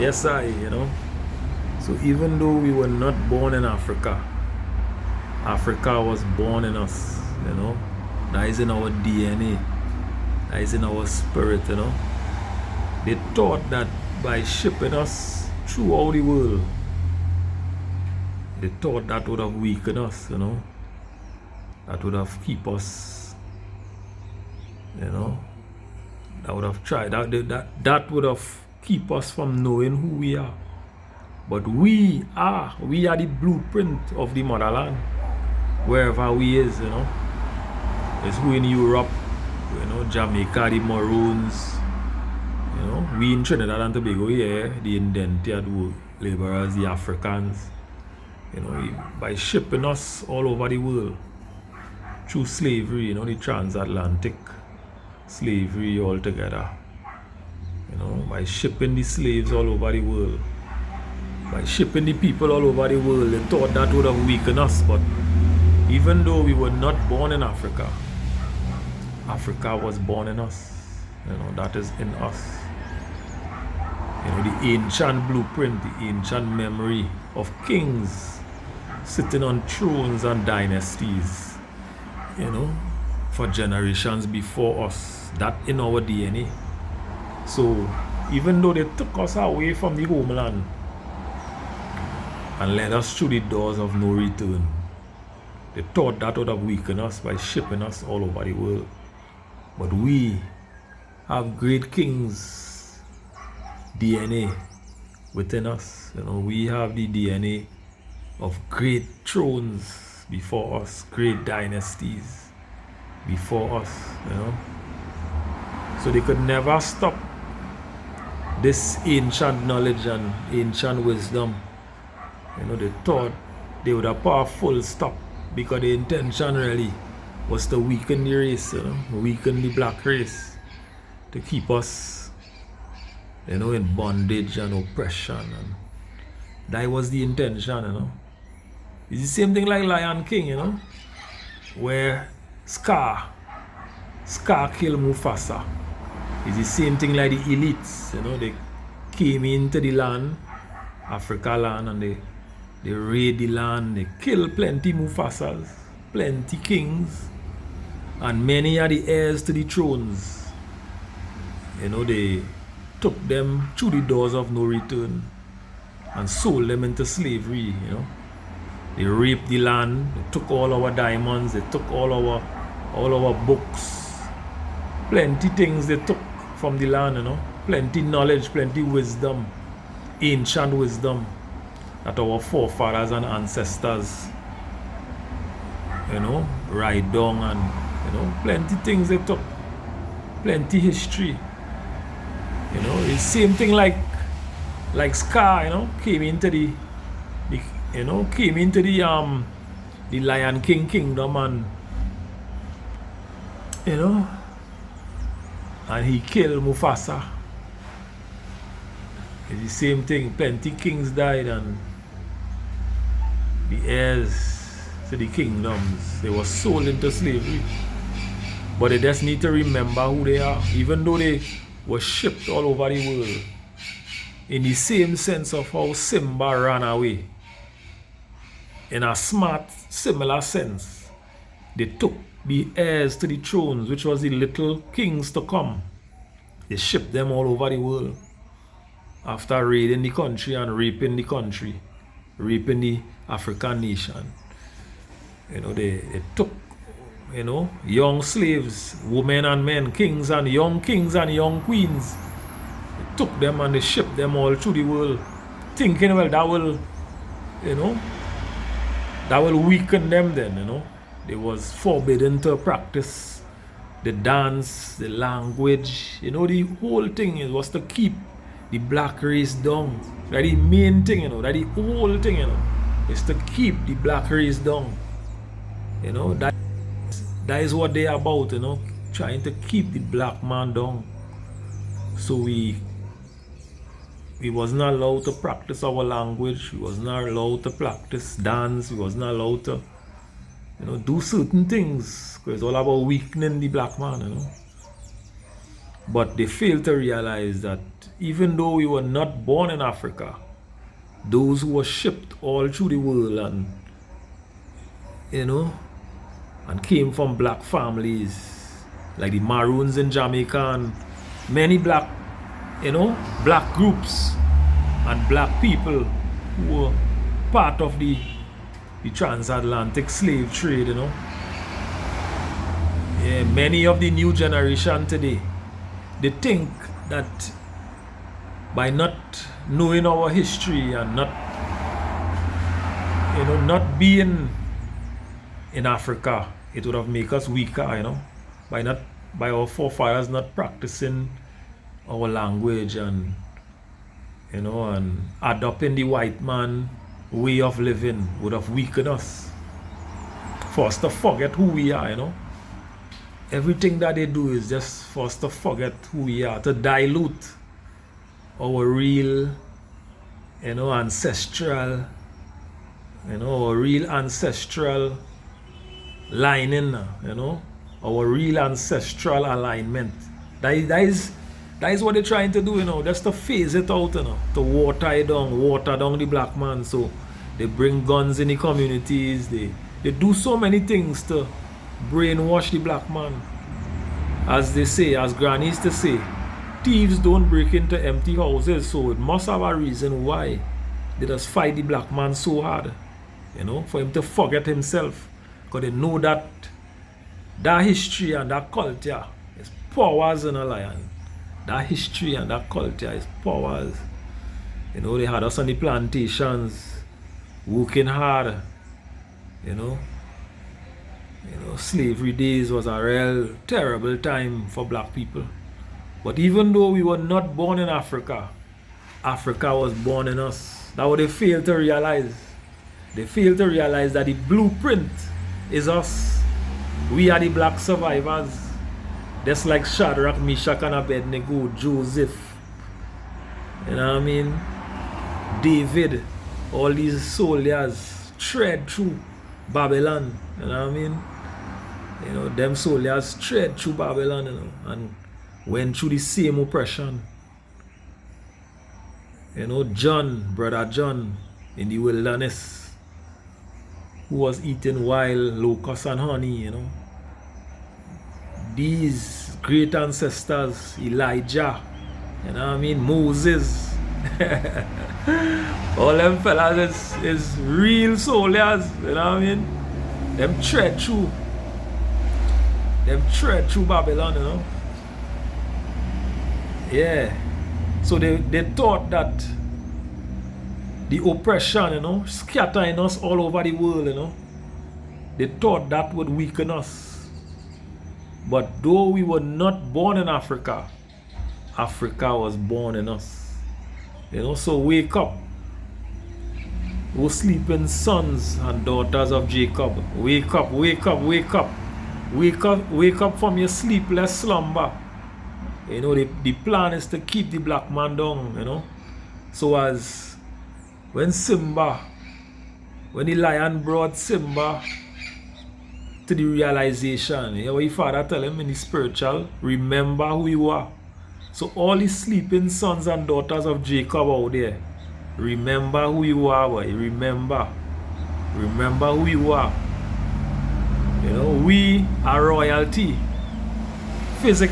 Yes, So even though we were not born in Africa, Africa was born in us, That is in our DNA. That is in our spirit. They thought that by shipping us throughout the world, they thought that would have weakened us, That would have keep us, That would have tried. That would have keep us from knowing who we are. But we are the blueprint of the motherland, wherever we is, It's who in Europe, Jamaica, the Maroons, we in Trinidad and Tobago, the indented laborers, the Africans, by shipping us all over the world through slavery, the transatlantic slavery altogether, by shipping the slaves all over the world, by shipping the people all over the world. They thought that would have weakened us, but even though we were not born in Africa, Africa was born in us, that is in us. The ancient blueprint, the ancient memory of kings sitting on thrones and dynasties, for generations before us, that in our DNA. So even though they took us away from the homeland and led us through the doors of no return, they thought that would have weakened us by shipping us all over the world. But we have great kings DNA within us. We have the DNA of great thrones before us, great dynasties before us, So they could never stop this ancient knowledge and ancient wisdom. They thought they would have put a full stop, because the intention really was to weaken the race, weaken the black race, to keep us, in bondage and oppression. And that was the intention, It's the same thing like Lion King, where Scar killed Mufasa. It's the same thing like the elites, they came into the land, Africa land, and they raid the land, they kill plenty Mufasas, plenty kings, and many are the heirs to the thrones. They took them through the doors of no return and sold them into slavery, They raped the land, they took all our diamonds, they took all our books, plenty things they took from the land, plenty knowledge, plenty wisdom, ancient wisdom that our forefathers and ancestors, write down, and plenty things they took, plenty history. It's the same thing like Scar, came into the Lion King kingdom, and and he killed Mufasa. It's the same thing. Plenty kings died, and the heirs to the kingdoms, they were sold into slavery. But they just need to remember who they are, even though they were shipped all over the world. In the same sense of how Simba ran away, in a smart, similar sense, they took the heirs to the thrones, which was the little kings to come. They shipped them all over the world after raiding the country and raping the country, raping the African nation. They took, young slaves, women and men, kings and young queens. They took them and they shipped them all through the world, thinking, well, that will weaken them then, They was forbidden to practice the dance, the language, the whole thing was to keep the black race down. That's the main thing, that the whole thing, is to keep the black race down. That is what they are about, trying to keep the black man down. So we was not allowed to practice our language, we was not allowed to practice dance, we was not allowed to do certain things, because it's all about weakening the black man, But they fail to realize that even though we were not born in Africa, those who were shipped all through the world and, you know, and came from black families, like the Maroons in Jamaica and many black, black groups and black people who were part of the transatlantic slave trade, Yeah, many of the new generation today, they think that by not knowing our history and not being in Africa, it would have made us weaker, by our forefathers not practicing our language and and adopting the white man way of living would have weakened us. For us to forget who we are, Everything that they do is just for us to forget who we are, to dilute our real, ancestral, our real ancestral lining, our real ancestral alignment. That is what they're trying to do, just to phase it out, to water down the black man. So they bring guns in the communities, they do so many things to brainwash the black man. As they say, as Granny used to say, thieves don't break into empty houses, so it must have a reason why they just fight the black man so hard, for him to forget himself. Because they know that history and that culture is powers in a lion. That history and that culture is powers. They had us on the plantations, working hard, slavery days was a real terrible time for black people. But even though we were not born in Africa, Africa was born in us. That's what they fail to realize. They fail to realize that the blueprint is us. We are the black survivors. Just like Shadrach, Meshach, and Abednego, Joseph, David, all these soldiers tread through Babylon, them soldiers tread through Babylon, and went through the same oppression. Brother John in the wilderness, who was eating wild locusts and honey, These great ancestors, Elijah, Moses, all them fellas is real soldiers, Them tread through Babylon, Yeah. So they thought that the oppression, scattering us all over the world, they thought that would weaken us. But though we were not born in Africa, Africa was born in us. So wake up. O sleeping sons and daughters of Jacob. Wake up, wake up, wake up. Wake up from your sleepless slumber. The plan is to keep the black man down, So as when the lion brought Simba to the realization, what his father tell him in the spiritual, remember who you are. So all the sleeping sons and daughters of Jacob out there, remember who you are, boy. Remember who you are. We are royalty. Physically.